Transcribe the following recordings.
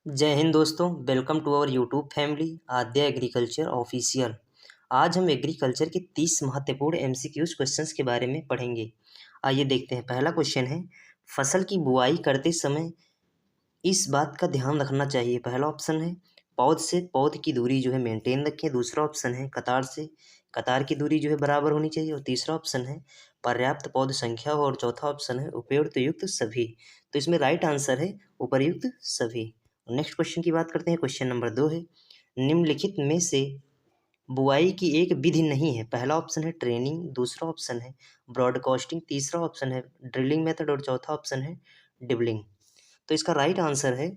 जय हिंद दोस्तों, welcome to our YouTube family Aadya agriculture official. आज हम एग्रीकल्चर के 30 महत्वपूर्ण एमसीक्यूज क्वेश्चंस के बारे में पढ़ेंगे। आइए देखते हैं। पहला क्वेश्चन है, फसल की बुआई करते समय इस बात का ध्यान रखना चाहिए। पहला ऑप्शन है पौध से पौध की दूरी जो है मेंटेन रखें। दूसरा ऑप्शन है कतार से कतार की दूरी जो है बराबर होनी चाहिए। और तीसरा ऑप्शन है पर्याप्त पौध संख्या हो। और चौथा ऑप्शन है उपयुक्त युक्त सभी। तो इसमें राइट आंसर है उपयुक्त सभी। नेक्स्ट क्वेश्चन की बात करते हैं। क्वेश्चन नंबर 2 है, निम्नलिखित में से बुआई की एक विधि नहीं है। पहला ऑप्शन है ट्रेनिंग, दूसरा ऑप्शन है ब्रॉडकास्टिंग, तीसरा ऑप्शन है ड्रिलिंग मेथड और चौथा ऑप्शन है डिबलिंग। तो इसका राइट आंसर है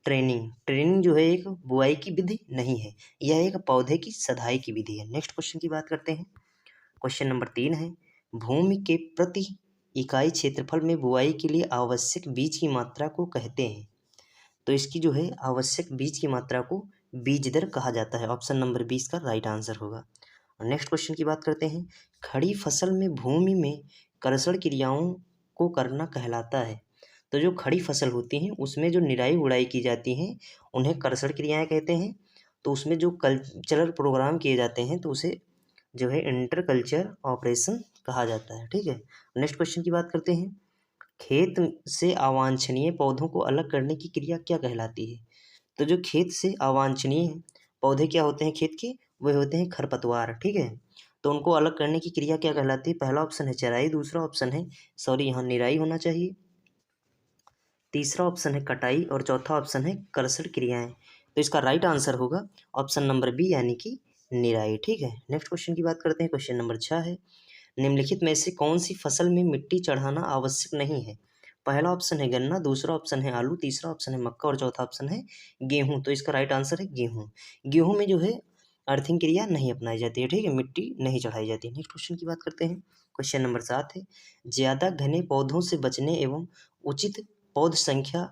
ट्रेनिंग। ट्रेनिंग जो है एक बुआई की विधि नहीं है, यह एक पौधे की सदाई की विधि है। नेक्स्ट क्वेश्चन की बात करते हैं। क्वेश्चन नंबर 3 है, भूमि के प्रति इकाई क्षेत्रफल में बुआई के लिए आवश्यक बीज की मात्रा को कहते हैं। तो इसकी जो है आवश्यक बीज की मात्रा को बीज दर कहा जाता है। ऑप्शन नंबर 20 का राइट आंसर होगा। नेक्स्ट क्वेश्चन की बात करते हैं, खड़ी फसल में भूमि में कर्षण क्रियाओं को करना कहलाता है। तो जो खड़ी फसल होती हैं उसमें जो निराई गुड़ाई की जाती हैं उन्हें कर्षण क्रियाएं कहते हैं। तो उसमें जो कल्चरल प्रोग्राम किए जाते हैं तो उसे जो है इंटर कल्चर ऑपरेशन कहा जाता है। ठीक है। नेक्स्ट क्वेश्चन की बात करते हैं, खेत से अवांछनीय पौधों को अलग करने की क्रिया क्या कहलाती है। तो जो खेत से अवांछनीय पौधे क्या होते हैं खेत के, वे होते हैं खरपतवार। ठीक है। तो उनको अलग करने की क्रिया क्या कहलाती है। पहला ऑप्शन है चराई, दूसरा ऑप्शन है यहाँ निराई होना चाहिए, तीसरा ऑप्शन है कटाई और चौथा ऑप्शन है कर्षण क्रियाएं। तो इसका राइट आंसर होगा ऑप्शन नंबर बी यानी कि निराई। ठीक है। नेक्स्ट क्वेश्चन की बात करते हैं। क्वेश्चन नंबर 6 है, निम्नलिखित में से कौन सी फसल में मिट्टी चढ़ाना आवश्यक नहीं है। पहला ऑप्शन है गन्ना, दूसरा ऑप्शन है आलू, तीसरा ऑप्शन है मक्का और चौथा ऑप्शन है गेहूं। तो इसका राइट आंसर है गेहूं। गेहूं में जो है अर्थिंग क्रिया नहीं अपनाई जाती है। ठीक है, मिट्टी नहीं चढ़ाई जाती है। नेक्स्ट क्वेश्चन की बात करते हैं। क्वेश्चन नंबर 7 है, ज्यादा घने पौधों से बचने एवं उचित पौध संख्या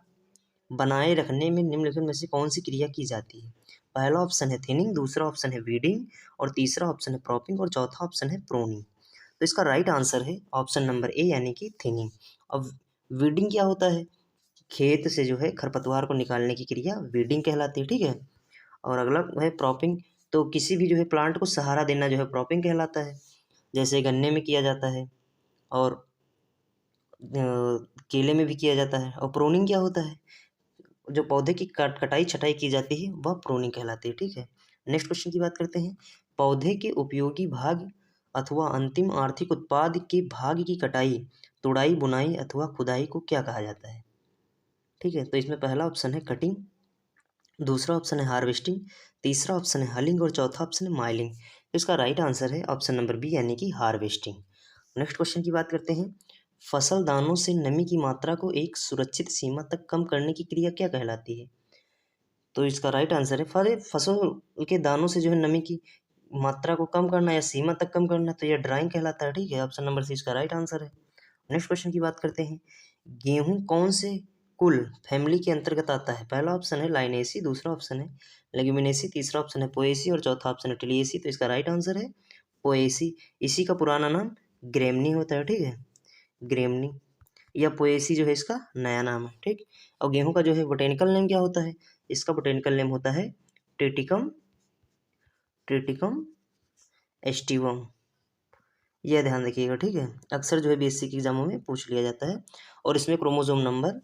बनाए रखने में निम्नलिखित में से कौन सी क्रिया की जाती है। पहला ऑप्शन है थिनिंग, दूसरा ऑप्शन है वीडिंग और तीसरा ऑप्शन है क्रॉपिंग और चौथा ऑप्शन है प्रूनिंग। तो इसका राइट आंसर है ऑप्शन नंबर ए यानी कि थिनिंग। अब वीडिंग क्या होता है, खेत से जो है खरपतवार को निकालने की क्रिया वीडिंग कहलाती है। ठीक है। और अगला है प्रॉपिंग, तो किसी भी जो है प्लांट को सहारा देना जो है प्रॉपिंग कहलाता है, जैसे गन्ने में किया जाता है और केले में भी किया जाता है। और प्रूनिंग क्या होता है, जो पौधे की कटाई छटाई की जाती है वह प्रूनिंग कहलाती है। ठीक है। नेक्स्ट क्वेश्चन की बात करते हैं, पौधे के उपयोगी भाग अथवा अंतिम आर्थिक उत्पाद के भाग की कटाई, तुड़ाई, बुनाई अथवा खुदाई को क्या कहा जाता है। ठीक है। तो इसमें पहला ऑप्शन है कटिंग, दूसरा ऑप्शन है हार्वेस्टिंग, तीसरा ऑप्शन है हलिंग और चौथा ऑप्शन है माइलिंग। तो इसका राइट आंसर है ऑप्शन नंबर बी यानी कि हार्वेस्टिंग। नेक्स्ट क्वेश्चन की बात करते हैं, फसल दानों से नमी की मात्रा को एक सुरक्षित सीमा तक कम करने की क्रिया क्या कहलाती है। तो इसका राइट आंसर है फसल के दानों से जो है नमी की मात्रा को कम करना या सीमा तक कम करना, तो यह ड्राइंग कहलाता है। ठीक है। ऑप्शन नंबर सी इसका राइट आंसर है। नेक्स्ट क्वेश्चन की बात करते हैं, गेहूं कौन से कुल फैमिली के अंतर्गत आता है। पहला ऑप्शन है लाइनेसी, दूसरा ऑप्शन है लेग्यूमिनेसी, तीसरा ऑप्शन है पोएसी और चौथा ऑप्शन है टिलिएसी। तो इसका राइट आंसर है पोएसी। इसी का पुराना नाम ग्रेमनी होता है। ठीक है, ग्रेमनी या पोएसी जो है इसका नया नाम है। ठीक। और गेहूं का जो है बोटेनिकल नेम क्या होता है, इसका बोटेनिकल नेम होता है ट्रिटिकम ट्रिटिकम एस्टिवम। यह ध्यान रखिएगा। ठीक है, अक्सर जो है बीएससी के एग्जामों में पूछ लिया जाता है। और इसमें क्रोमोसोम नंबर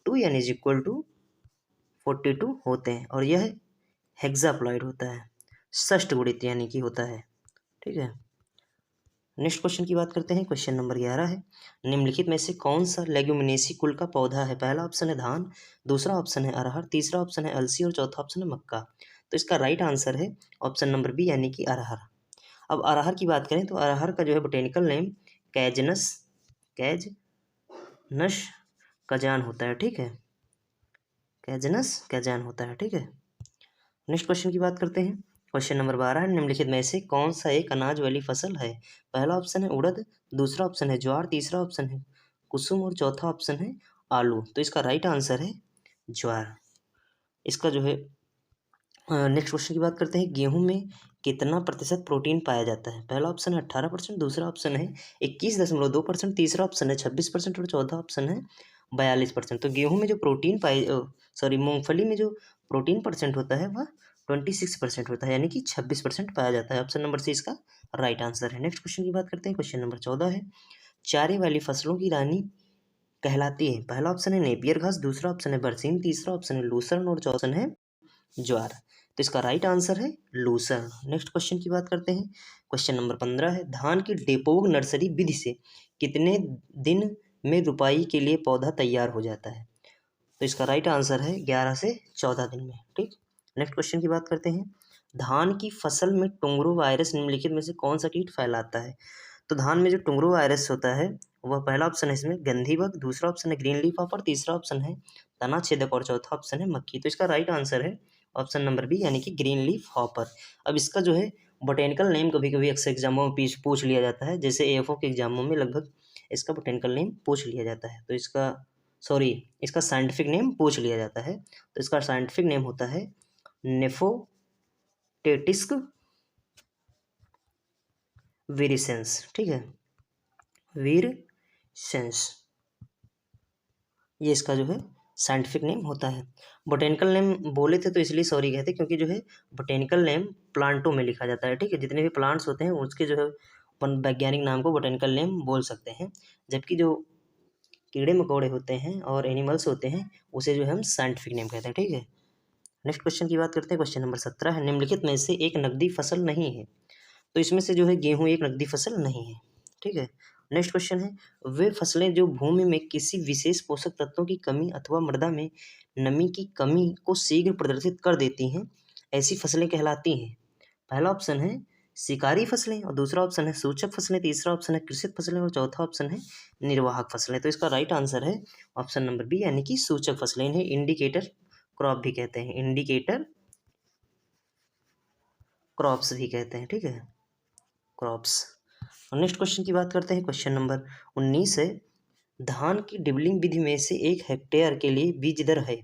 2 यानी इक्वल टू 42 होते हैं और यह हेक्साप्लॉइड होता है, षष्ट गुणित यानी कि होता है। ठीक है। नेक्स्ट क्वेश्चन की बात करते हैं। क्वेश्चन नंबर 11 है, निम्नलिखित में से कौन सा लेग्यूमिनेसी कुल का पौधा है। पहला ऑप्शन है धान, दूसरा ऑप्शन है अरहर, तीसरा ऑप्शन है अलसी और चौथा ऑप्शन है मक्का। तो इसका राइट आंसर है ऑप्शन नंबर बी यानी कि अरहर। अब अरहर की बात करें तो अरहर का जो है बोटेनिकल नेम कैजनस कजान होता है। ठीक है, कैजनस कजान होता है। ठीक है। नेक्स्ट क्वेश्चन की बात करते हैं। क्वेश्चन नंबर 12 है, निम्नलिखित में से कौन सा एक अनाज वाली फसल है। पहला ऑप्शन है उड़द, दूसरा ऑप्शन है ज्वार, तीसरा ऑप्शन है कुसुम और चौथा ऑप्शन है आलू। तो इसका राइट आंसर है ज्वार। इसका जो है नेक्स्ट क्वेश्चन की बात करते हैं, गेहूं में कितना प्रतिशत प्रोटीन पाया जाता है। पहला ऑप्शन है 18%, दूसरा ऑप्शन है 21.2%, तीसरा ऑप्शन है 26% और चौथा ऑप्शन है 42%। तो गेहूँ में जो प्रोटीन मूंगफली में जो प्रोटीन परसेंट होता है वह 26% होता है, यानी कि 26% पाया जाता है। ऑप्शन नंबर सी इसका राइट आंसर है। नेक्स्ट क्वेश्चन की बात करते हैं। क्वेश्चन नंबर 14 है, चारे वाली फसलों की रानी कहलाती है। पहला ऑप्शन है नेपियर घास, दूसरा ऑप्शन है बरसीम, तीसरा ऑप्शन है लूसर्न और चौथा ऑप्शन है ज्वार। तो इसका राइट आंसर है लूसर्न। नेक्स्ट क्वेश्चन की बात करते हैं। क्वेश्चन नंबर 15 है, धान की डेपोग नर्सरी विधि से कितने दिन में रुपाई के लिए पौधा तैयार हो जाता है? तो इसका राइट आंसर है 11 से 14 दिन में। ठीक। नेक्स्ट क्वेश्चन की बात करते हैं। धान की फसल में टुंगरो वायरस निम्नलिखित में से कौन सा कीट फैलाता है? तो धान में जो टुंगरो वायरस होता है वह पहला ऑप्शन है इसमें गंधी बग, दूसरा ऑप्शन है ग्रीन लीफ हॉपर, तीसरा ऑप्शन है तना छेदक और चौथा ऑप्शन है मक्खी। तो इसका राइट आंसर है ऑप्शन नंबर बी, यानी कि ग्रीन लीफ हॉपर। अब इसका जो है बोटेनिकल नेम कभी कभी अक्सर एग्जामों में पूछ लिया जाता है, जैसे एएफओ के एग्जामों में लगभग इसका बोटेनिकल नेम पूछ लिया जाता है। तो इसका साइंटिफिक नेम पूछ लिया जाता है। तो इसका साइंटिफिक नेम होता है नेफोटेटिस्क विरिसेंस। ठीक है, विरसेंस, ये इसका जो है साइंटिफिक नेम होता है। बोटेनिकल नेम बोले थे तो इसलिए सॉरी कहते हैं, क्योंकि जो है बोटेनिकल नेम प्लांटों में लिखा जाता है। ठीक है, जितने भी प्लांट्स होते हैं उसके जो है अपन वैज्ञानिक नाम को बोटेनिकल नेम बोल सकते हैं, जबकि जो कीड़े मकोड़े होते हैं और एनिमल्स होते हैं उसे जो है हम साइंटिफिक नेम कहते हैं। ठीक है। नेक्स्ट क्वेश्चन की बात करते हैं। क्वेश्चन नंबर 17 है, निम्नलिखित में से एक नकदी फसल नहीं है। तो इसमें से जो है गेहूँ एक नकदी फसल नहीं है। ठीक है। नेक्स्ट क्वेश्चन है, वे फसलें जो भूमि में किसी विशेष पोषक तत्वों की कमी अथवा मृदा में नमी की कमी को शीघ्र प्रदर्शित कर देती हैं, ऐसी फसलें कहलाती हैं। पहला ऑप्शन है शिकारी फसलें और दूसरा ऑप्शन है सूचक फसलें, तीसरा ऑप्शन है कृषित फसलें और चौथा ऑप्शन है निर्वाहक फसलें। तो इसका राइट आंसर है ऑप्शन नंबर बी, यानी कि सूचक फसलें। इन्हें इंडिकेटर क्रॉप भी कहते हैं, इंडिकेटर क्रॉप्स भी कहते हैं। ठीक है, क्रॉप्स। नेक्स्ट क्वेश्चन की बात करते हैं। क्वेश्चन नंबर 19 है, धान की डिबलिंग विधि में से 1 हेक्टेयर के लिए बीज दर है।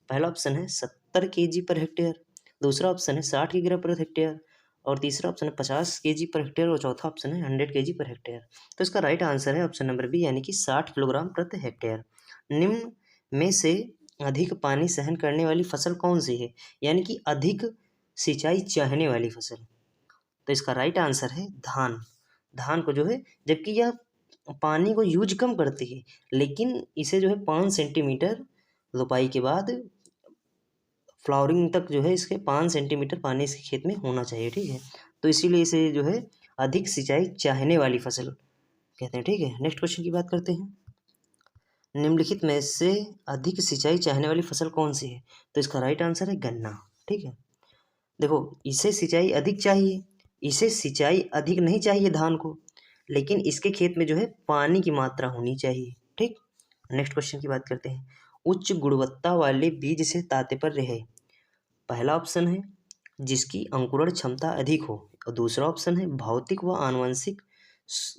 पहला ऑप्शन है 70 kg पर हेक्टेयर, दूसरा ऑप्शन है 60 किग्रा पर हेक्टेयर और तीसरा ऑप्शन है 50 kg पर हेक्टेयर और चौथा ऑप्शन है 100 kg पर हेक्टेयर। तो इसका राइट आंसर है ऑप्शन नंबर बी, यानी कि 60 किलोग्राम प्रति हेक्टेयर। निम्न में से अधिक पानी सहन करने वाली फसल कौन सी है, यानी कि अधिक सिंचाई चाहने वाली फसल? तो इसका राइट आंसर है धान। धान को जो है, जबकि यह पानी को यूज कम करती है, लेकिन इसे जो है 5 सेंटीमीटर रोपाई के बाद फ्लावरिंग तक जो है इसके 5 सेंटीमीटर पानी इसके खेत में होना चाहिए। ठीक है, तो इसीलिए इसे जो है अधिक सिंचाई चाहने वाली फसल कहते हैं। ठीक है। नेक्स्ट क्वेश्चन की बात करते हैं। निम्नलिखित में से अधिक सिंचाई चाहने वाली फसल कौन सी है? तो इसका राइट आंसर है गन्ना। ठीक है, देखो इसे सिंचाई अधिक चाहिए, इसे सिंचाई अधिक नहीं चाहिए धान को, लेकिन इसके खेत में जो है पानी की मात्रा होनी चाहिए। ठीक। नेक्स्ट क्वेश्चन की बात करते हैं। उच्च गुणवत्ता वाले बीज से तात्पर्य है, पहला ऑप्शन है जिसकी अंकुरण क्षमता अधिक हो और दूसरा ऑप्शन है भौतिक व आनुवंशिक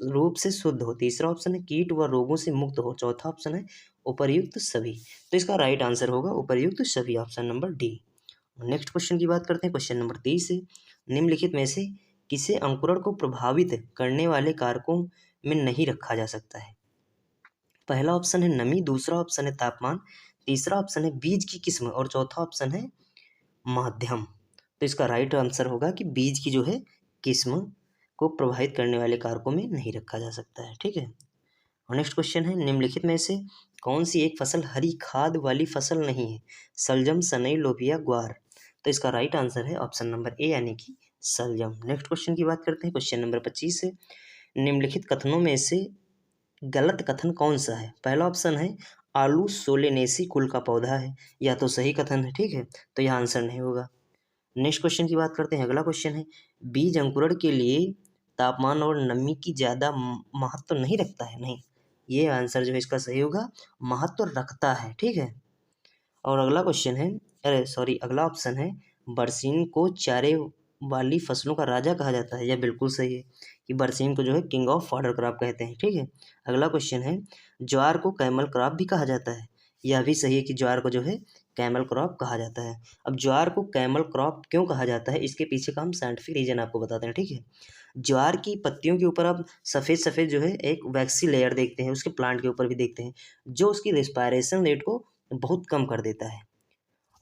रूप से शुद्ध हो, तीसरा ऑप्शन है कीट व रोगों से मुक्त हो, चौथा ऑप्शन है उपर्युक्त सभी। तो इसका राइट आंसर होगा उपर्युक्त सभी, option number D. Next question की बात करते हैं। क्वेश्चन नंबर 30 है, निम्नलिखित में से किसे अंकुरण को प्रभावित करने वाले कारकों में नहीं रखा जा सकता है? पहला ऑप्शन है नमी, दूसरा ऑप्शन है तापमान, तीसरा ऑप्शन है बीज की किस्म और चौथा ऑप्शन है माध्यम। तो इसका राइट आंसर होगा कि बीज की जो है किस्म को प्रभावित करने वाले कारकों में नहीं रखा जा सकता है। ठीक है। और नेक्स्ट क्वेश्चन है, निम्नलिखित में से कौन सी एक फसल हरी खाद वाली फसल नहीं है? सलजम, सनई, लोबिया, ग्वार। तो इसका राइट आंसर है ऑप्शन नंबर ए, यानी कि सलजम। नेक्स्ट क्वेश्चन की बात करते हैं। क्वेश्चन नंबर 25 है, निम्नलिखित कथनों में से गलत कथन कौन सा है? पहला ऑप्शन है आलू सोलेनेसी कुल का पौधा है, या तो सही कथन है। ठीक है, तो यह आंसर नहीं होगा। नेक्स्ट क्वेश्चन की बात करते हैं। अगला क्वेश्चन है, बीज अंकुरण के लिए तापमान और नमी की ज़्यादा महत्व नहीं रखता है। नहीं, ये आंसर जो है इसका सही होगा, महत्व रखता है। ठीक है। और अगला क्वेश्चन है, अगला ऑप्शन है बरसीम को चारे वाली फसलों का राजा कहा जाता है। यह बिल्कुल सही है कि बरसीम को जो है किंग ऑफ फॉडर क्रॉप कहते हैं। ठीक है। अगला क्वेश्चन है, ज्वार को कैमल क्रॉप भी कहा जाता है। यह भी सही है कि ज्वार को जो है कैमल क्रॉप कहा जाता है। अब ज्वार को कैमल क्रॉप क्यों कहा जाता है, इसके पीछे का हम साइंटिफिक रीजन आपको बताते हैं, ठीक है। ज्वार की पत्तियों के ऊपर आप सफ़ेद सफ़ेद जो है एक वैक्सी लेयर देखते हैं, उसके प्लांट के ऊपर भी देखते हैं, जो उसकी रिस्पायरेशन रेट को बहुत कम कर देता है।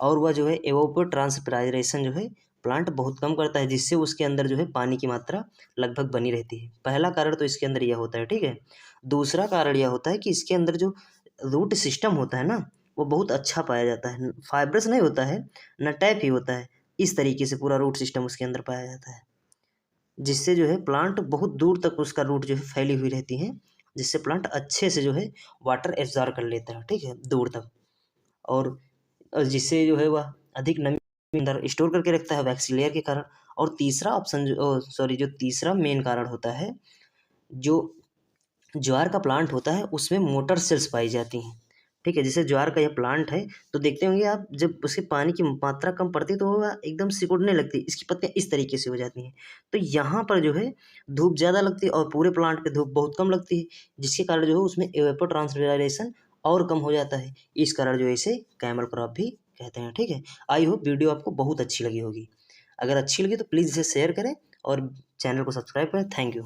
और वह जो है एवोपोट्रांसपिराइरेशन जो है प्लांट बहुत कम करता है, जिससे उसके अंदर जो है पानी की मात्रा लगभग बनी रहती है। पहला कारण तो इसके अंदर यह होता है, ठीक है। दूसरा कारण यह होता है कि इसके अंदर जो रूट सिस्टम होता है ना, वो बहुत अच्छा पाया जाता है। फाइब्रस नहीं होता है, न टाइप ही होता है, इस तरीके से पूरा रूट सिस्टम उसके अंदर पाया जाता है, जिससे जो है प्लांट बहुत दूर तक उसका रूट जो है फैली हुई रहती है, जिससे प्लांट अच्छे से जो है वाटर एब्जॉर्ब कर लेता है, ठीक है, दूर तक। और जिससे जो है वह अधिक नमी अंदर स्टोर करके रखता है वैक्सी लेयर के कारण। और तीसरा ऑप्शन जो तीसरा मेन कारण होता है, जो ज्वार का प्लांट होता है उसमें मोटर सेल्स पाई जाती हैं, ठीक है। जैसे ज्वार का यह प्लांट है, तो देखते होंगे आप, जब उसके पानी की मात्रा कम पड़ती है तो वह एकदम सिकुड़ने लगती है, इसकी पत्तियां इस तरीके से हो जाती हैं। तो यहाँ पर जो है धूप ज़्यादा लगती है और पूरे प्लांट पे धूप बहुत कम लगती है, जिसके कारण जो है उसमें एवेपोट्रांसपिरेशन और कम हो जाता है। इस कारण जो है इसे कैमल क्रॉप भी कहते हैं, ठीक है। आई होप वीडियो आपको बहुत अच्छी लगी होगी। अगर अच्छी लगी तो प्लीज़ इसे शेयर करें और चैनल को सब्सक्राइब करें। Thank you.